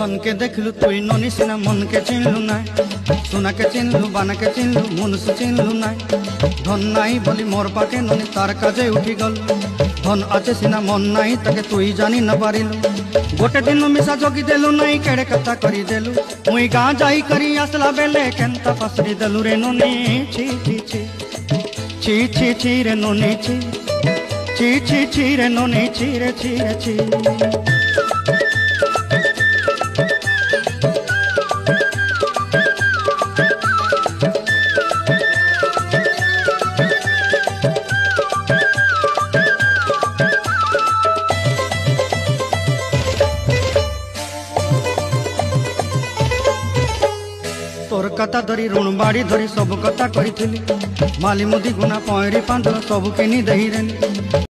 सन के देखलु तुई ननी सिना मन के चिन्हलु ना सोना के चिन्हलु बाना के चिन्हलु मनुष्य चिन्हलु ना धन नाई बोली मोर पाके ननी तार काजे उठी गल धन आचे सिना मन नाई ताके तुई जानी न पारिलु गोटे दिन मिसा जोगी देलु नाई केड़े कथा करी देलु मुई गाँ जाई करी आसला बेले केंता पसरी देलु रे ननी छी छी छी छी छी छी रे ननी छी छी छी छी रे ननी छी रे छी रे छी। तोर कथा धरी ऋण बाड़ी धरी सब कथा कही माली मुदी गुना पहरी पांदर सब किनी दही रेनी।